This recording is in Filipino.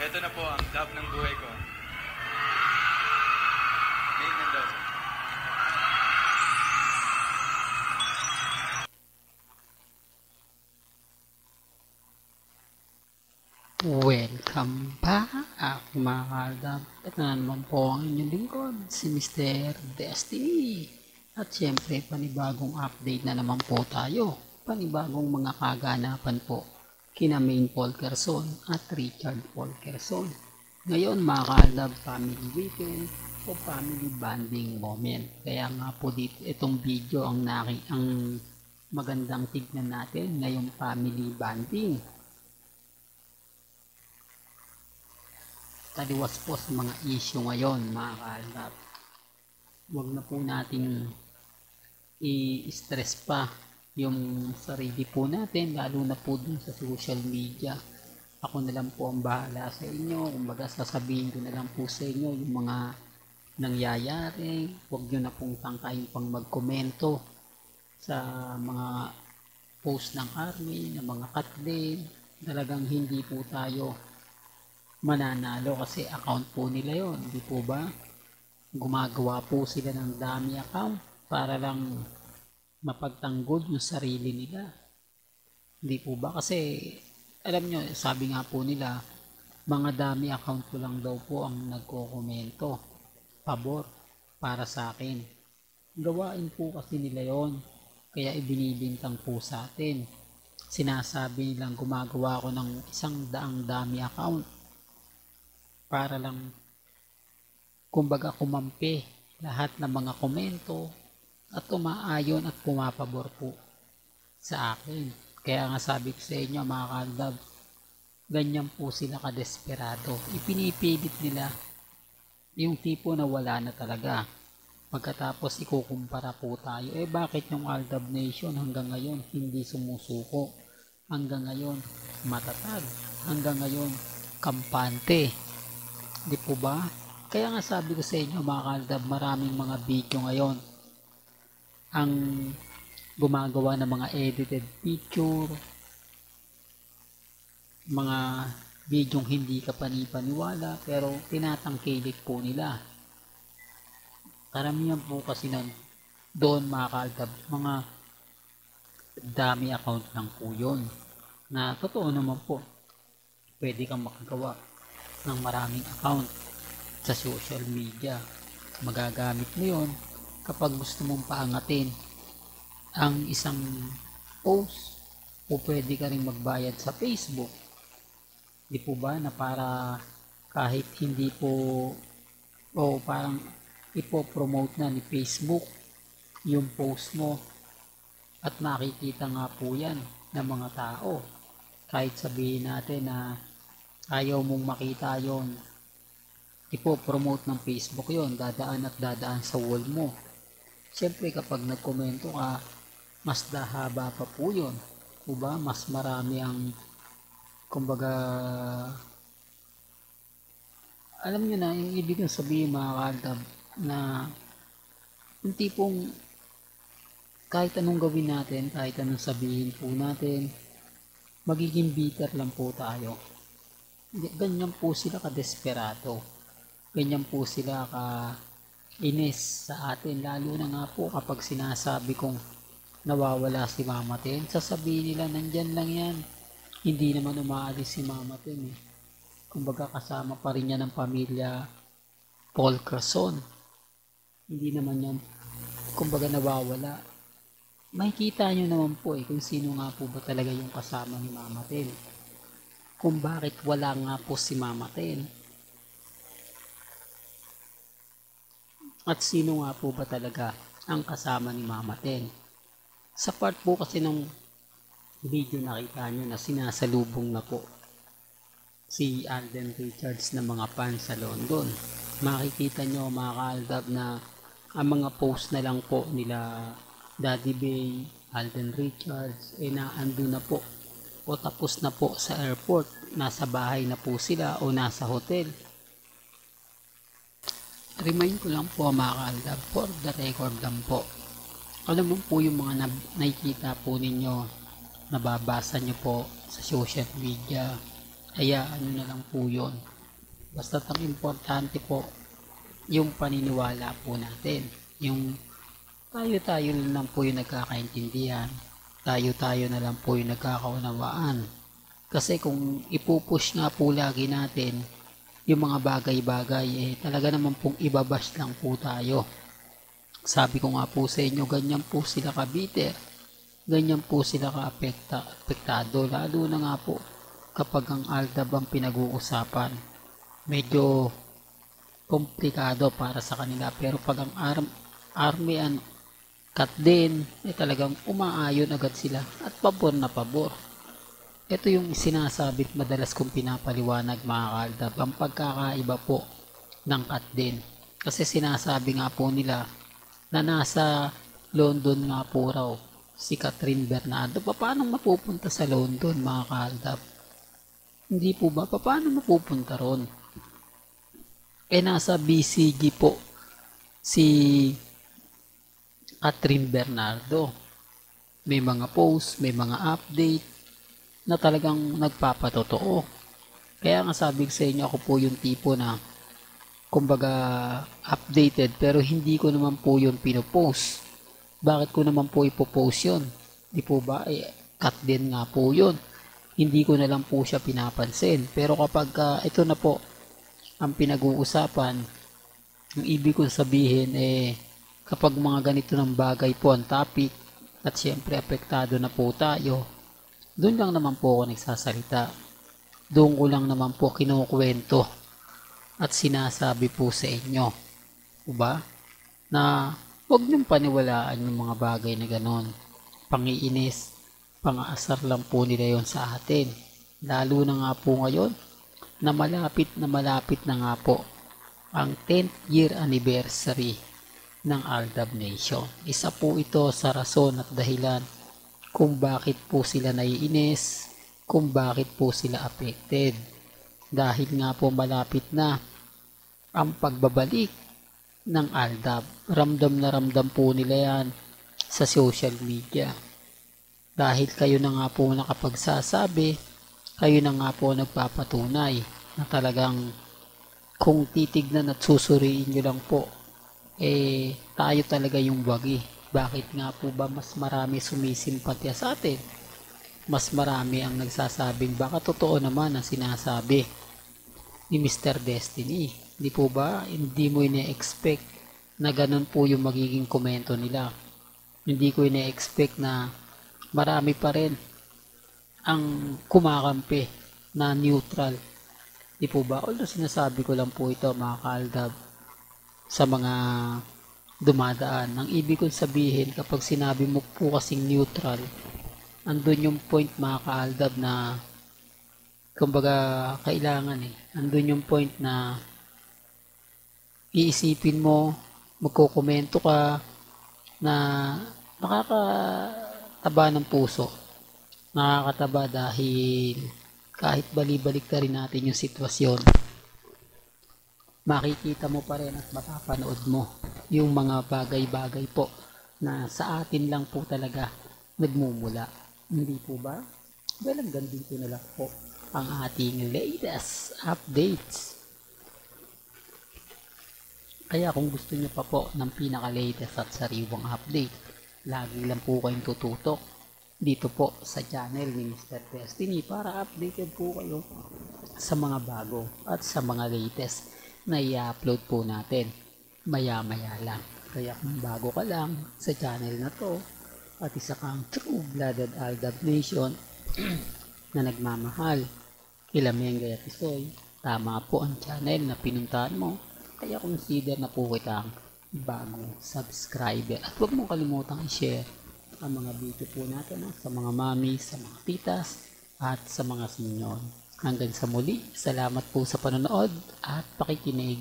ito na po ang love ng buhay ko. Nate Mendoza. Welcome back mga kaldab. Ito na naman po ang inyong lingkod, si Mr. Destiny. At syempre panibagong update na naman po tayo. Panibagong mga kaganapan po kina Maine Polkerson at Richard Polkerson. Ngayon mga kaldab, family weekend o family bonding moment. Kaya nga po dito itong video ang magandang tignan natin ngayong family bonding. Taliwas po sa mga issue ngayon mga kaalab. Huwag na po nating i-stress pa yung sarili po natin, lalo na po dun sa social media. Ako na lang po ang bahala sa inyo. Kumbaga sasabihin ko na lang po sa inyo yung mga nangyayari. Huwag nyo na pong tangkayin pang magkomento sa mga post ng army, ng mga katlin. Talagang hindi po tayo mananalo kasi account po nila yon, di po ba? Gumagawa po sila ng dami account para lang mapagtanggol yung sarili nila, di po ba? Kasi alam nyo, sabi nga po nila, mga dami account ko lang daw po ang nagko-komento pabor para sa akin. Gawain po kasi nila yon, kaya ibinibintang po sa atin. Sinasabi nilang gumagawa ko ng 100 dami account para lang kumbaga kumampi lahat ng mga komento at umaayon at pumapabor po sa akin. Kaya nga sabi ko sa inyo mga kaldab, ganyan po sila kadesperado. Ipinipilit nila yung tipo na wala na talaga. Pagkatapos ikukumpara po tayo, bakit yung Aldab Nation hanggang ngayon hindi sumusuko? Hanggang ngayon matatag? Hanggang ngayon kampante? Di po ba? Kaya nga sabi ko sa inyo mga kaldab, maraming mga video ngayon ang gumagawa ng mga edited picture, mga videong hindi ka panipaniwala pero tinatangkilik po nila. Karamihan po kasi doon mga kaldab, mga dami account lang po yun. Na totoo naman po, pwede kang makagawa ng maraming account sa social media. Magagamit mo yon kapag gusto mong paangatin ang isang post, o pwede ka rin magbayad sa Facebook, di po ba, na para kahit hindi po o parang ipopromote na ni Facebook yung post mo at nakikita nga po yan ng mga tao. Kahit sabihin natin na ayaw mong makita yon, ipopromote ng Facebook yon, dadaan at dadaan sa wall mo. Siyempre kapag nagkomento ka, mas dahaba pa po yun, diba? Mas marami ang kumbaga, alam nyo na yung ibig kong sabihin mga kaldab, na yung tipong kahit anong gawin natin, kahit anong sabihin po natin, magiging bitter lang po tayo. Ganyan po sila kadesperado, ganyan po sila ka-inis sa atin, lalo na nga po kapag sinasabi kong nawawala si Mama Ten, sasabihin nila nandyan lang yan, hindi naman umaalis si Mama Ten kumbaga kasama pa rin yan ng pamilya Polkerson, hindi naman yan kumbaga nawawala. Makikita nyo naman po kung sino nga po ba talaga yung kasama ni Mama Ten, kung bakit wala nga po si Mama Ten, at sino nga po ba talaga ang kasama ni Mama Ten. Sa part po kasi ng video nakita nyo na sinasalubong na po si Alden Richards ng mga fans sa London. Makikita nyo mga kaaldab na ang mga post na lang po nila Daddy Bay, Alden Richards naando na po o tapos na po sa airport, nasa bahay na po sila o nasa hotel. Remind ko lang po mga kaaldab, for the record lang po, alam mo po yung mga nakikita po ninyo, nababasa nyo po sa social media, kaya ano na lang po yun, Basta ang importante po, yung paniniwala po natin. Yung tayo-tayo na lang po yung nagkakaintindihan. Tayo-tayo na lang po yung nagkakaunawaan. Kasi kung ipupush nga po lagi natin yung mga bagay-bagay, talaga naman pong ibabash lang po tayo. Sabi ko nga po sa inyo, ganyan po sila kabiter. Ganyan po sila apektado. Lalo na nga po kapag ang Aldab ang pinag-uusapan. Medyo komplikado para sa kanila. Pero pag ang Army and Kat din, talagang umaayon agad sila at pabor na pabor. Ito yung sinasabit madalas kong pinapaliwanag mga kaaldab, ang pagkakaiba po ng Kat din. Kasi sinasabi nga po nila na nasa London nga po raw si Catherine Bernardo. Paano mapupunta sa London mga kaaldab? Hindi po ba? Paano mapupunta ron? Nasa BCG po si Catherine Bernardo. May mga post, may mga update na talagang nagpapatotoo. Kaya nga sabi sa inyo, ako po yung tipo na kumbaga updated pero hindi ko naman po yun pinopost. Bakit ko naman po ipopost yun? Di po ba? Cut din nga po yun. Hindi ko na lang po siya pinapansin. Pero kapag ito na po ang pinag-uusapan, ang ibig kong sabihin kapag mga ganito ng bagay po ang topic at syempre apektado na po tayo, doon lang naman po ako nagsasalita. Doon ko lang naman po kinukwento at sinasabi po sa inyo. Diba? Na huwag niyong paniwalaan yung mga bagay na ganon. Pangiinis, pangaasar lang po nila yon sa atin. Lalo na nga po ngayon na malapit na nga po ang 10th year anniversary ng Aldab Nation. Isa po ito sa rason at dahilan kung bakit po sila naiinis, kung bakit po sila affected. Dahil nga po malapit na ang pagbabalik ng Aldab. Ramdam na ramdam po nila yan sa social media. Dahil kayo na nga po nakapagsasabi, kayo na nga po nagpapatunay na talagang kung titignan at susuriin nyo lang po, tayo talaga yung wagi. Bakit nga po ba mas marami sumisimpatya sa atin? Mas marami ang nagsasabing baka totoo naman ang sinasabi ni Mr. Destiny. Hindi po ba? Hindi mo ine-expect na ganun po yung magiging komento nila. Hindi ko ine-expect na marami pa rin ang kumakampi na neutral. Di po ba? Although sinasabi ko lang po ito mga kaaldab sa mga dumadaan. Ang ibig kong sabihin kapag sinabi mo po kasing neutral, andun yung point mga kaaldab na kumbaga kailangan andun yung point na iisipin mo, magkokomento ka na nakakataba ng puso. Nakakataba dahil kahit balibalik na rin natin yung sitwasyon, makikita mo pa rin at mapapanood mo yung mga bagay-bagay po na sa atin lang po talaga nagmumula. Hindi po ba? Well, hanggang dito na lang po ang ating latest updates. Kaya kung gusto nyo pa po ng pinaka-latest at sariwang update, lagi lang po kayong tututok dito po sa channel ni Mr. Destiny para updated po kayo sa mga bago at sa mga latest na i-upload po natin maya-maya lang. Kaya kung bago ka lang sa channel na to at isa kang true-blooded Aldab Nation na nagmamahal kila Mengay at Isoy, tama po ang channel na pinuntahan mo. Kaya consider na po kitang bagong subscriber at huwag mong kalimutang i-share ang mga video po natin sa mga mami, sa mga titas at sa mga sinyon. Hanggang sa muli, salamat po sa panonood at pakikinig.